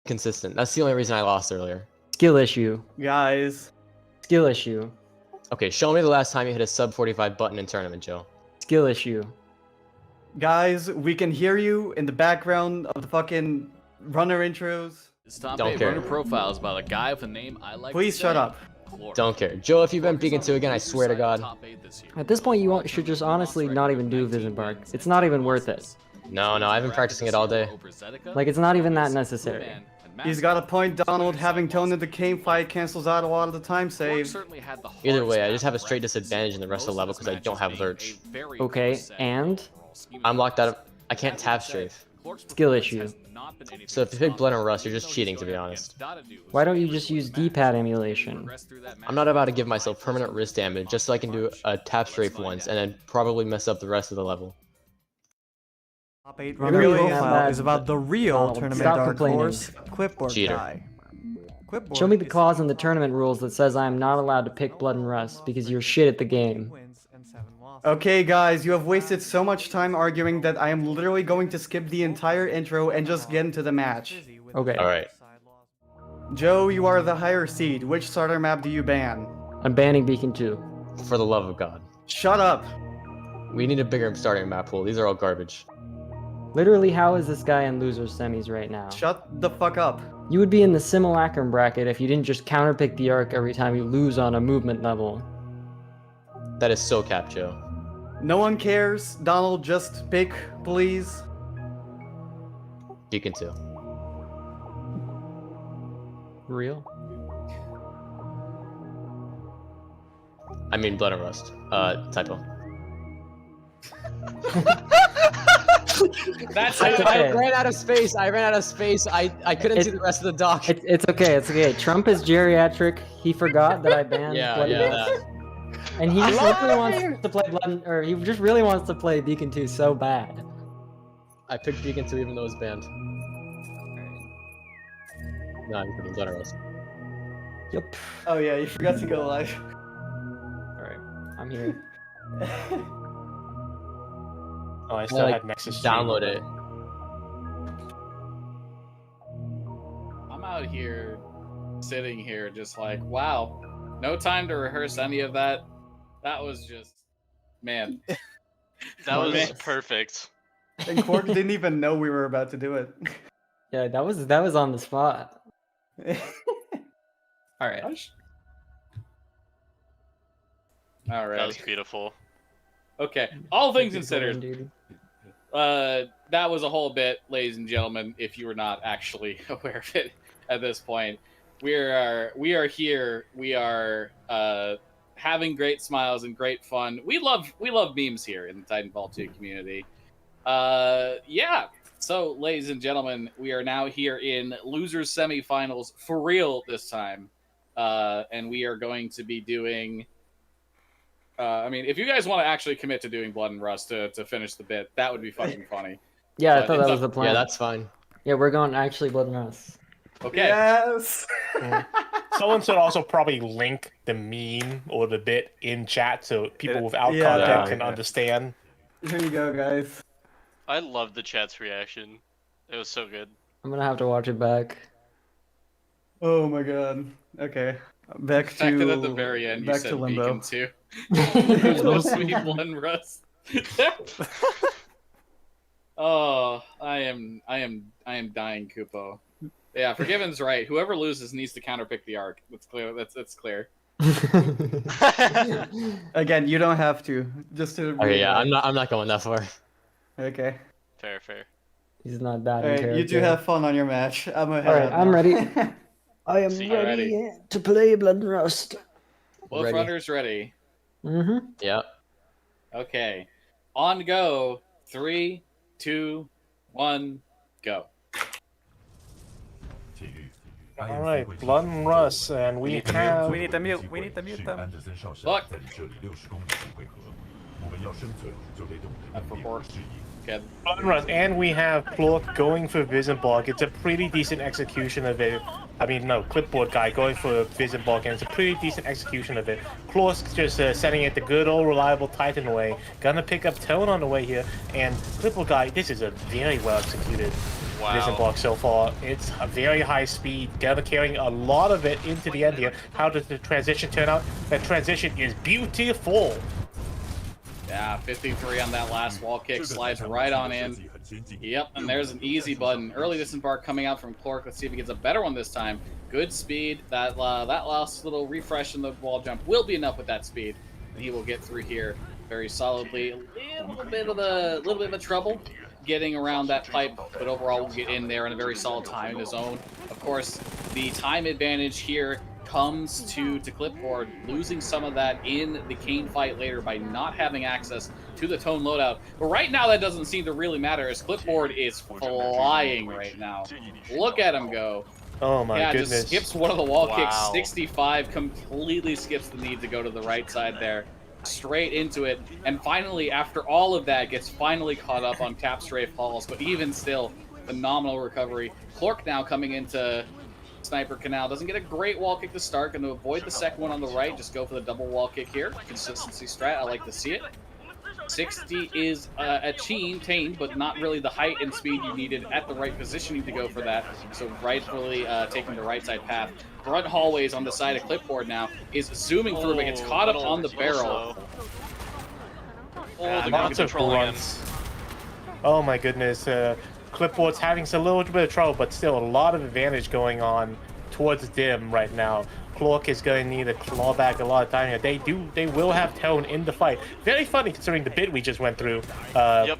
consistent. That's the only reason I lost earlier. Skill issue. Guys. Skill issue. Okay, show me the last time you hit a sub 45 button in tournament, Joe. Skill issue. Guys, we can hear you in the background of the fucking runner intros. This top Don't 8 care. runner profile is about a guy with a name I like. Please to shut say, up. Clork. Don't care. Joe, if you've been peeking to again, I swear to God. At this point, you should just honestly not even do Visenbark. It's not even worth it. No, I've been practicing it all day. Like, it's not even that necessary. He's got a point, Donald. Having Tone in the game fight cancels out a lot of the time saved. Either way, I just have a straight disadvantage in the rest of the level because I don't have Lurch. Okay, and? I'm locked out of... I can't tab strafe. Skill issue. So if you pick Blood and Rust, you're just cheating, to be honest. Why don't you just use D-pad emulation? I'm not about to give myself permanent wrist damage just so I can do a tap strafe once and then probably mess up the rest of the level. Top 8 Really runner don't profile have is about the real Donald, tournament stop dark complaining. horse, Clipboard Cheater. Guy. Clipboard Show me the is- clause in the tournament rules that says I am not allowed to pick Blood and Rust because you're shit at the game. Okay, guys, you have wasted so much time arguing that I am literally going to skip the entire intro and just get into the match. Okay, Alright. Joe, you are the higher seed. Which starter map do you ban? I'm banning Beacon 2. For the love of God. Shut up. We need a bigger starting map pool. These are all garbage. Literally, how is this guy in losers semis right now? Shut the fuck up. You would be in the simulacrum bracket if you didn't just counterpick the arc every time you lose on a movement level. That is so cap, Joe. No one cares. Donald, just pick, please. Beacon 2. Real? I mean Blood and Rust. Typo. That's It's it. okay. I ran out of space. I couldn't see the rest of the doc. It's okay, it's okay. Trump is geriatric. He forgot that I banned Blood and Rust. that. And he just really wants to play he just really wants to play Beacon 2 so bad. I picked Beacon 2 even though it was banned. No, I'm picking Blood and Rust. Yep. Oh yeah, you forgot to go live. Alright, I'm here. Oh, I still like, had Nexus. Download it. I'm out here, sitting here, just like, wow, no time to rehearse any of that. That was just, man. That was Man. perfect. And Clork didn't even know we were about to do it. Yeah, that was on the spot. Alright. All That was right. beautiful. Okay. All things considered, Dude. that was a whole bit, ladies and gentlemen. If you were not actually aware of it at this point, we are here. We are having great smiles and great fun. We love memes here in the Titanfall 2 community. Yeah. So, ladies and gentlemen, we are now here in losers semifinals for real this time, and we are going to be doing. I mean, if you guys want to actually commit to doing Blood and Rust to finish the bit, that would be fucking funny. Yeah, I But thought it's that was up- the plan. Yeah, that's fine. Yeah, we're going actually Blood and Rust. Okay. Yes. Someone should also probably link the meme or the bit in chat so people without Yeah. context can Yeah. understand. Here you go, guys. I loved the chat's reaction. It was so good. I'm gonna have to watch it back. Oh my god. Okay. Back The fact to that at the very end you back said to Limbo. Beacon 2. There's no sweet Blood and Rust. Oh, I am dying, Kupo. Yeah, Forgiven's right. Whoever loses needs to counterpick the arc. That's clear. That's clear. Again, you don't have to. Just to Okay, yeah, I'm not going that far. Okay. Fair. He's not bad in Alright, character. you two have fun on your match. I'm ahead. Alright, I'm ready. I am See you ready to play Blood and Rust. Both Ready. runners ready. Mm-hmm. Yeah. Okay. On go. 3, 2, 1, go. Alright, Blood and Rust, and we have... We need to mute. We need to mute them. Look. Okay. Blood and Rust, and we have Clork going for Visenbark. It's a pretty decent execution of it. I mean, no, Clipboard Guy going for Visenbark, and it's a pretty decent execution of it. Clork's just sending it the good old reliable Titan way. Gonna pick up Tone on the way here, and Clipboard Guy, this is a very well executed Vision block so far. It's a very high speed, gonna carrying a lot of it into the end here. How does the transition turn out? That transition is beautiful. Yeah, 53 on that last wall kick, slides right on in. Yep, and there's an easy button. Early disembark coming out from Clork. Let's see if he gets a better one this time. Good speed. That last little refresh in the wall jump will be enough with that speed, and he will get through here very solidly. A little bit of a trouble getting around that pipe, but overall we'll get in there in a very solid time in his own. Of course, the time advantage here comes to Clipboard, losing some of that in the Kane fight later by not having access to the Tone loadout. But right now that doesn't seem to really matter, as Clipboard is flying right now. Look at him go. Oh my goodness. Just skips one of the wall kicks, 65, completely skips the need to go to the right side there. Straight into it, and finally, after all of that, gets finally caught up on tap strafe halls, but even still, phenomenal recovery. Clork now coming into Sniper Canal, doesn't get a great wall kick to start, going to avoid the second one on the right, just go for the double wall kick here. Consistency strat, I like to see it. 60 is attained, but not really the height and speed you needed at the right positioning to go for that, so rightfully taking the right side path. Front hallways on the side of Clipboard now is zooming through, but gets caught up on the barrel. Oh, the Lots gun of control again. grunts. Oh my goodness. Clipboard's having a little bit of trouble, but still a lot of advantage going on towards Dim right now. Clork is going to need to claw back a lot of time here. They will have Tone in the fight. Very funny considering the bit we just went through. Yep.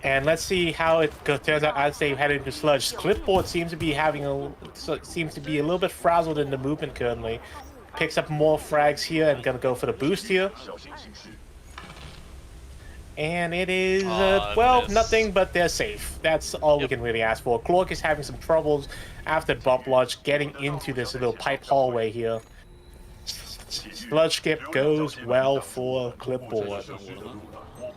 And let's see how it turns out as they head into Sludge. Clipboard seems to be having a little bit frazzled in the movement currently. Picks up more frags here and gonna go for the boost here. And it is well, nothing, but they're safe. That's all we can really ask for. Clork is having some troubles after bump launch getting into this little pipe hallway here. Sludge skip goes well for Clipboard.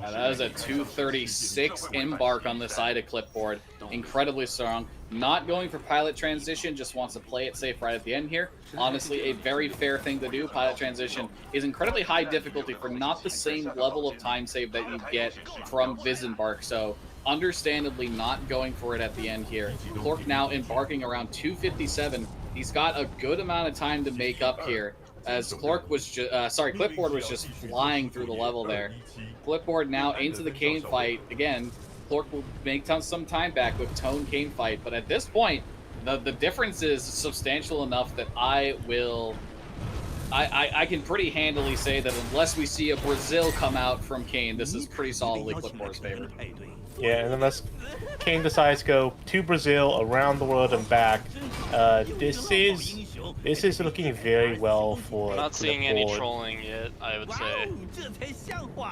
That is a 236 embark on the side of Clipboard. Incredibly strong. Not going for pilot transition, just wants to play it safe right at the end here. Honestly, a very fair thing to do. Pilot transition is incredibly high difficulty for not the same level of time save that you get from Visembark, so understandably not going for it at the end here. Clork now embarking around 257. He's got a good amount of time to make up here, as Clork was Clipboard was just flying through the level there. Clipboard now into the Kane fight. Again, Clork will make some time back with Tone Kane fight, but at this point, the difference is substantial enough that I can pretty handily say that unless we see a Brazil come out from Kane, this is pretty solidly Clipboard's favor. Yeah, and unless Kane decides to go to Brazil, around the world, and back, this is looking very well for Not seeing any trolling yet, I would say.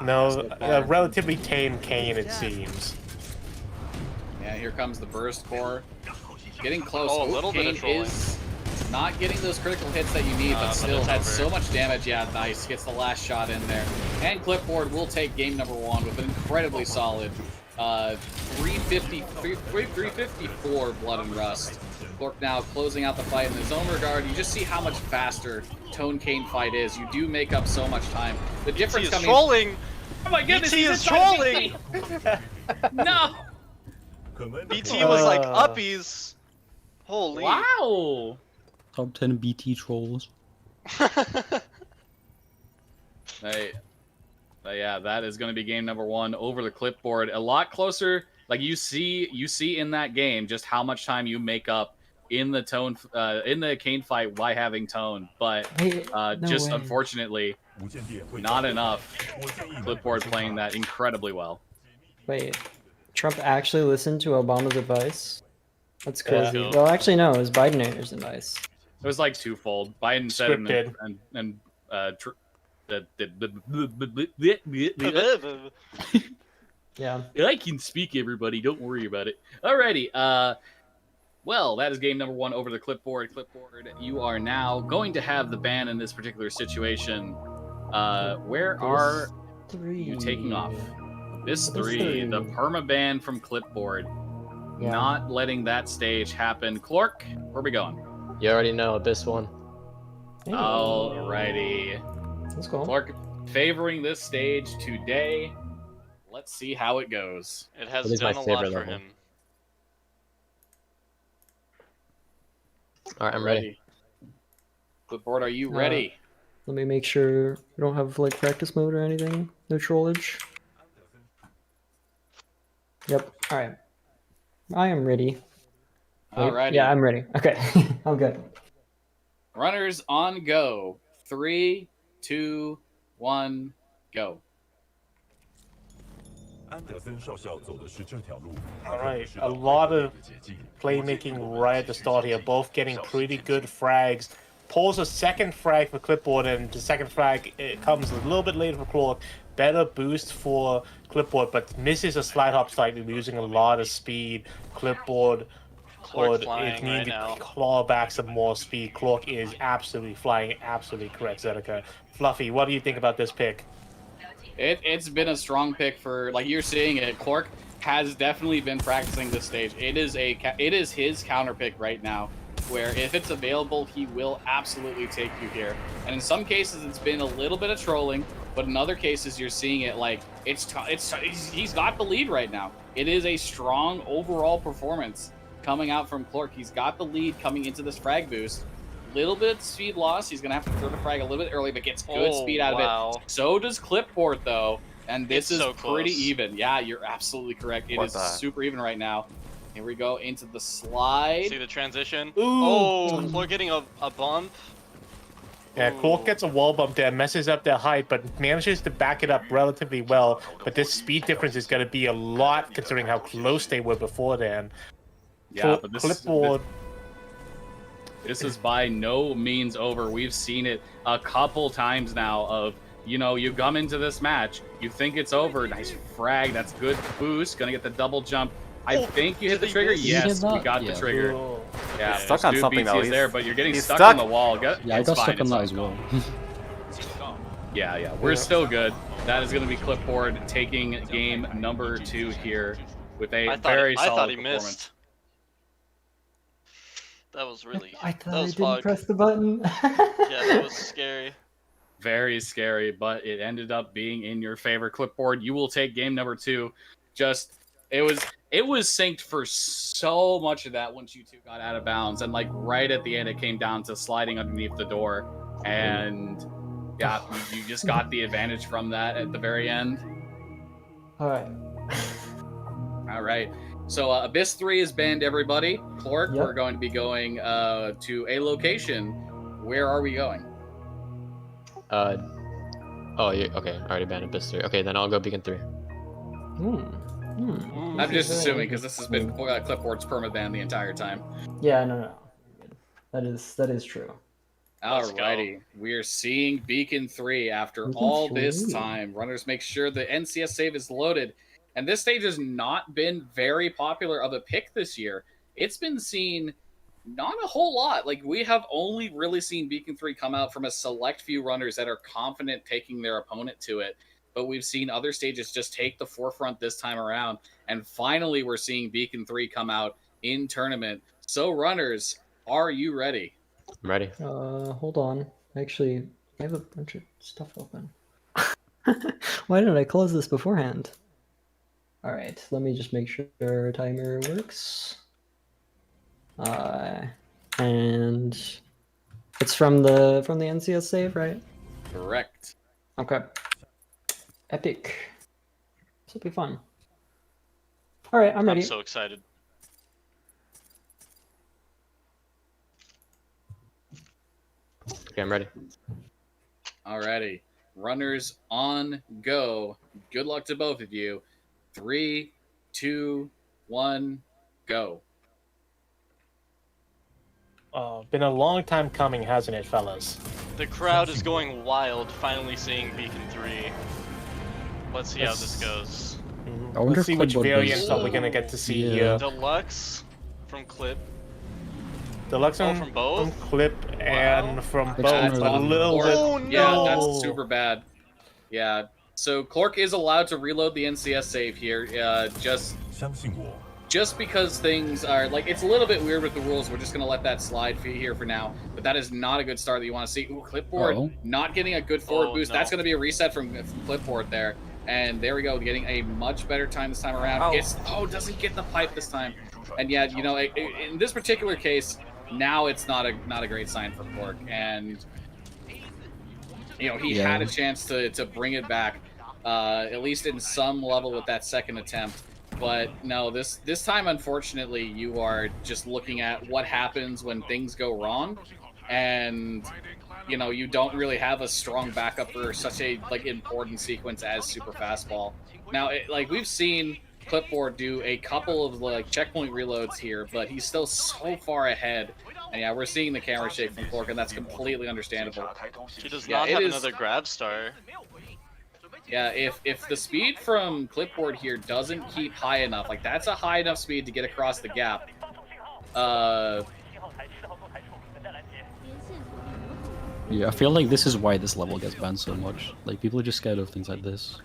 No, relatively tame Kane, it seems. Yeah, here comes the burst core. Getting close. Oh, a little bit Kane of trolling. is not getting those critical hits that you need, but still had so much damage. Yeah, nice. Gets the last shot in there. And Clipboard will take game number 1 with an incredibly solid 354 Blood and Rust. Clork now closing out the fight in his own regard. You just see how much faster Tone Kane fight is. You do make up so much time. The difference BT is coming. trolling. Oh my goodness, BT he's is inside trolling. BT. No. BT was like uppies. Holy. Wow. Top 10 BT trolls. Hey. Yeah, that is going to be game number 1 over the Clipboard. A lot closer. Like you see in that game just how much time you make up in the Tone in the Kane fight by having Tone, but unfortunately not enough. Clipboard playing that incredibly well. Wait, Trump actually listened to Obama's advice? That's crazy. Yeah. Well, actually, no, it was Biden's advice. It was like twofold. Biden said it and Yeah. I can speak, everybody. Don't worry about it. Alrighty. Well, that is game number 1 over the Clipboard. Clipboard, you are now going to have the ban in this particular situation. Where are you taking off? This 3, the perma ban from Clipboard. Yeah. Not letting that stage happen. Clork, where are we going? You already know, Abyss 1. Hey, Alrighty. that's cool. Clork favoring this stage today. Let's see how it goes. It has What is done my a lot favorite for level? him. All right, I'm ready. Clipboard, are you ready? Let me make sure we don't have like practice mode or anything. No trollage. Yep. All right. I am ready. Wait, Alrighty. yeah, I'm ready. Okay, I'm good. Runners on go. 3, 2, 1, go. Alright, a lot of playmaking right at the start here, both getting pretty good frags. Pulls a second frag for Clipboard, and the second frag it comes a little bit later for Clork. Better boost for Clipboard, but misses a slide hop slightly, losing a lot of speed. Clipboard Clork flying right to now. claw back some more speed. Clork is absolutely flying, absolutely correct, Zedica. Fluffy, what do you think about this pick? It's been a strong pick for, like you're seeing it. Clork has definitely been practicing this stage. It is his counter pick right now, where if it's available, he will absolutely take you here. And in some cases, it's been a little bit of trolling, but in other cases, you're seeing it like he's got the lead right now. It is a strong overall performance coming out from Clork. He's got the lead coming into this frag boost. Little bit of speed loss. He's gonna have to throw the frag a little bit early, but gets good speed out of it. So does Clipboard though, and this is so pretty close. even. Yeah, you're absolutely correct. It is super even right now. Here we go into the slide. See the transition? Ooh. Oh, Clork getting a bump. Yeah, Clork gets a wall bump there, messes up their height, but manages to back it up relatively well. But this speed difference is going to be a lot considering how close they were before then. Yeah, but Clipboard. This is by no means over. We've seen it a couple times now of, you know, you come into this match, you think it's over. Nice frag. That's good boost. Gonna get the double jump. I think you hit the trigger. Yes, we got the trigger. Yeah, stuck on something though. He's there, but you're getting he's stuck stuck on the wall. Yeah, I got stuck on that as well. Yeah, we're still good. That is going to be Clipboard taking game number 2 here with a very solid I thought he performance. missed. That was really. I thought that I was didn't fog. press the button. Yeah, that was scary. Very scary, but it ended up being in your favor. Clipboard, you will take game number 2. Just it was synced for so much of that once you two got out of bounds, and like right at the end, it came down to sliding underneath the door, and yeah, you just got the advantage from that at the very end. All right. All right. So Abyss 3 is banned, everybody. Clork, Yep. we're going to be going to a location. Where are we going? Oh, yeah, okay. Already banned Abyss 3. Okay, then I'll go Beacon 3. I'm just assuming because this has been Clipboard's permaban the entire time. Yeah, no. That is true. Let's go. Alrighty, we're seeing Beacon 3 after Beacon all 3. this time. Runners make sure the NCS save is loaded. And this stage has not been very popular of a pick this year. It's been seen not a whole lot. Like, we have only really seen Beacon 3 come out from a select few runners that are confident taking their opponent to it. But we've seen other stages just take the forefront this time around. And finally, we're seeing Beacon 3 come out in tournament. So, runners, are you ready? I'm ready. Hold on. Actually, I have a bunch of stuff open. Why didn't I close this beforehand? All right, let me just make sure timer works. And it's from the NCS save, right? Correct. Okay. Epic. This will be fun. All right, I'm ready. I'm so excited. Okay, I'm ready. Alrighty. Runners on go. Good luck to both of you. 3, 2, 1, go. Been a long time coming, hasn't it, fellas? The crowd is going wild, finally seeing Beacon 3. Let's see how this goes. I wonder Let's if see which Clipboard variants does- are we gonna get to see Yeah. here. Deluxe from Clip. Deluxe Oh, on- from both? from Clip and from Which both. one are A they? little bit. Oh, Yeah, no. that's super bad. Yeah. So Clork is allowed to reload the NCS save here, just because things are like, it's a little bit weird with the rules. We're just gonna let that slide here for now. But that is not a good start that you want to see. Ooh, Clipboard Uh-oh. not getting a good forward Oh, boost. no. That's gonna be a reset from Clipboard there. And there we go, getting a much better time this time around. Ow. Doesn't get the pipe this time. And yeah, you know, in this particular case, now it's not a great sign for Clork, and you know he Yeah. had a chance to bring it back, at least in some level with that second attempt. But no, this time, unfortunately, you are just looking at what happens when things go wrong, and you know you don't really have a strong backup for such a important sequence as super fastball. Now, like we've seen Clipboard do a couple of checkpoint reloads here, but he's still so far ahead. And yeah, we're seeing the camera shake from Clork, and that's completely understandable. He does Yeah, not it have is- another grab star. Yeah, if the speed from Clipboard here doesn't keep high enough, like that's a high enough speed to get across the gap. Yeah, I feel like this is why this level gets banned so much. Like, people are just scared of things like this.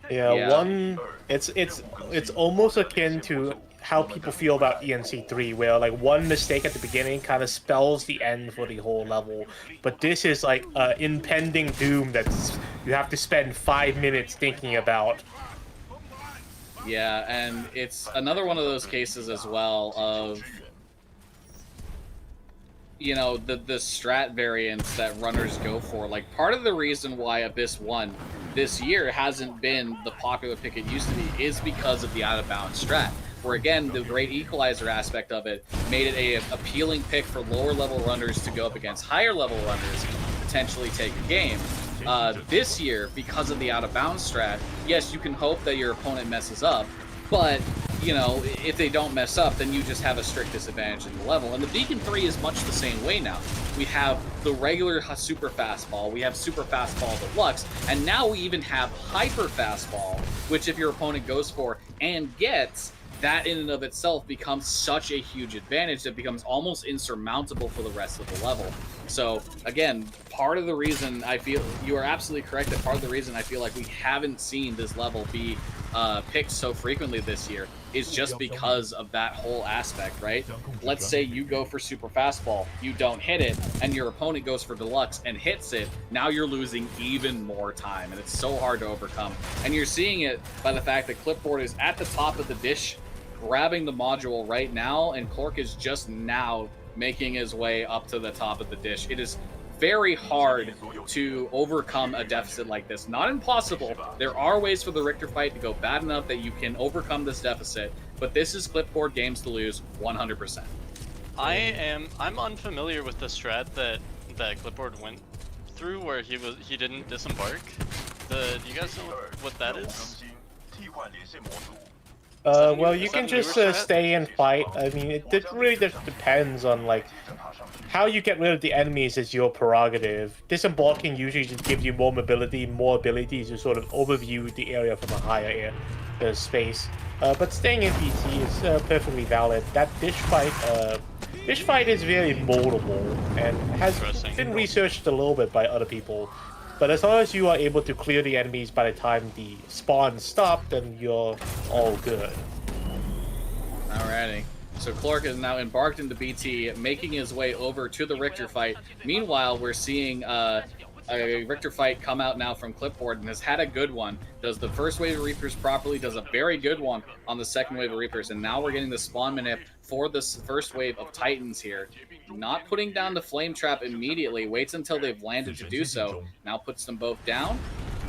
Yeah, it's almost akin to how people feel about ENC3, where like one mistake at the beginning kind of spells the end for the whole level. But this is like impending doom that's you have to spend 5 minutes thinking about. Yeah, and it's another one of those cases as well of, you know, the strat variants that runners go for. Like, part of the reason why Abyss 1 this year hasn't been the popular pick it used to be is because of the out-of-bounds strat, where, again, the great equalizer aspect of it made it a appealing pick for lower-level runners to go up against higher-level runners and potentially take a game. This year, because of the out-of-bounds strat, yes, you can hope that your opponent messes up, but, you know, if they don't mess up, then you just have a strict disadvantage in the level. And the Beacon 3 is much the same way now. We have the regular super fastball, we have super fastball deluxe, and now we even have hyper fastball, which if your opponent goes for and gets, that in and of itself becomes such a huge advantage that becomes almost insurmountable for the rest of the level. So again, part of the reason I feel you are absolutely correct that part of the reason I feel like we haven't seen this level be picked so frequently this year is just because of that whole aspect, right? Let's say you go for super fastball, you don't hit it, and your opponent goes for deluxe and hits it. Now you're losing even more time, and it's so hard to overcome. And you're seeing it by the fact that Clipboard is at the top of the dish, grabbing the module right now, and Clork is just now making his way up to the top of the dish. It is very hard to overcome a deficit like this. Not impossible. There are ways for the Richter fight to go bad enough that you can overcome this deficit, but this is Clipboard games to lose 100%. I'm unfamiliar with the strat that Clipboard went through where he didn't disembark. Do you guys know what that is? Well, you can just stay and fight. I mean, it really just depends on like how you get rid of the enemies is your prerogative. Disembarking usually just gives you more mobility, more ability to sort of overview the area from a higher space. But staying in BT is perfectly valid. That dish fight is very moldable and has been researched a little bit by other people. But as long as you are able to clear the enemies by the time the spawn stop, then you're all good. Alrighty. So Clork is now embarked into BT, making his way over to the Richter fight. Meanwhile, we're seeing a Richter fight come out now from Clipboard and has had a good one. Does the first wave of Reapers properly, does a very good one on the second wave of Reapers, and now we're getting the spawn manip for this first wave of Titans here. Not putting down the flame trap immediately, waits until they've landed to do so. Now puts them both down.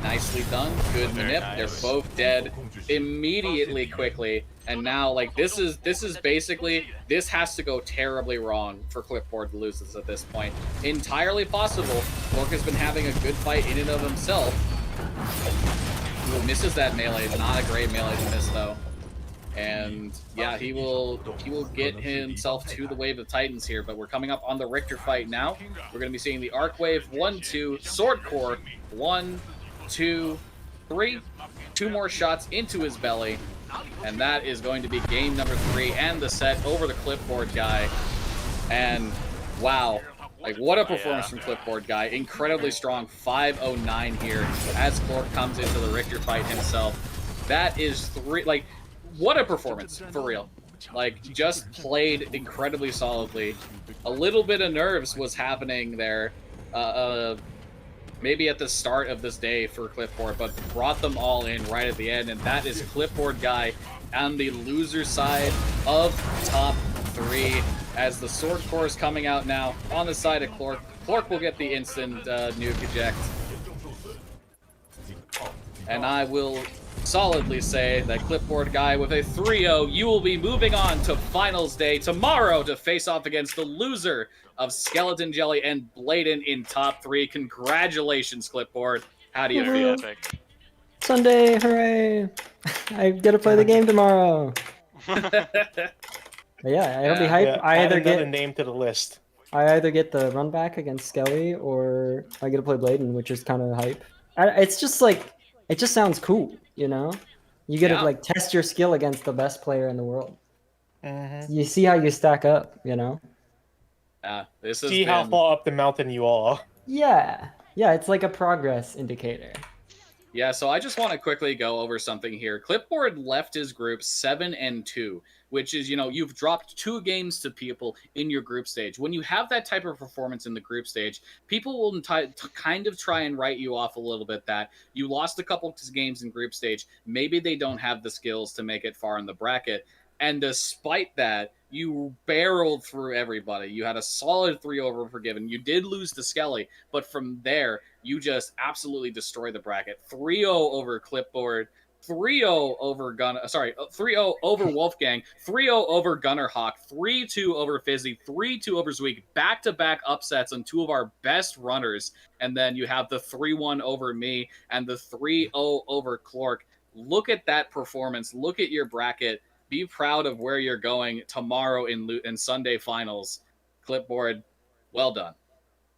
Nicely done. Good manip. Nice. They're both dead immediately, quickly. And now, like, this is basically, this has to go terribly wrong for Clipboard to lose this at this point. Entirely possible. Clork has been having a good fight in and of himself. Ooh, misses that melee. Not a great melee to miss, though. And yeah, he will get himself to the wave of Titans here, but we're coming up on the Richter fight now. We're going to be seeing the Arc Wave 1-2 Sword Core 1, 2, 3. 2 more shots into his belly, and that is going to be game number 3 and the set over the Clipboard guy. And wow, like what a performance from Clipboard guy. Incredibly strong 509 here as Clork comes into the Richter fight himself. That is 3, like, what a performance, for real. Like, just played incredibly solidly. A little bit of nerves was happening there, maybe at the start of this day for Clipboard, but brought them all in right at the end, and that is Clipboard guy on the loser side of top 3 as the sword core is coming out now on the side of Clork. Clork will get the instant nuke eject. And I will solidly say that Clipboard Guy with a 3-0, you will be moving on to finals day tomorrow to face off against the loser of Skeleton Jelly and Bladen in top 3. Congratulations, Clipboard. How do you Very feel? epic. Sunday, hooray! I get to play the game tomorrow. But yeah, it'll be hype. Yeah, I add either another get name to the list. the run back against Skelly, or I get to play Bladen, which is kind of hype. It's just like it just sounds cool, you know. You get to like test your skill against the best player in the world. You see how you stack up, you know. This has See how been... far up the mountain you are. Yeah, it's like a progress indicator. Yeah, so I just want to quickly go over something here. Clipboard left his group 7-2, which is, you know, you've dropped 2 games to people in your group stage. When you have that type of performance in the group stage, people will kind of try and write you off a little bit that you lost a couple of games in group stage. Maybe they don't have the skills to make it far in the bracket. And despite that, you barreled through everybody. You had a solid 3 over Forgiven. You did lose to Skelly, but from there, you just absolutely destroyed the bracket. 3-0 over Clipboard, 3-0 over 3-0 over Wolfgang, 3-0 over Gunnerhawk, 3-2 over Fizzy, 3-2 over Zweek. Back-to-back upsets on 2 of our best runners. And then you have the 3-1 over me and the 3-0 over Clork. Look at that performance. Look at your bracket. Be proud of where you're going tomorrow in Sunday finals. Clipboard, well done.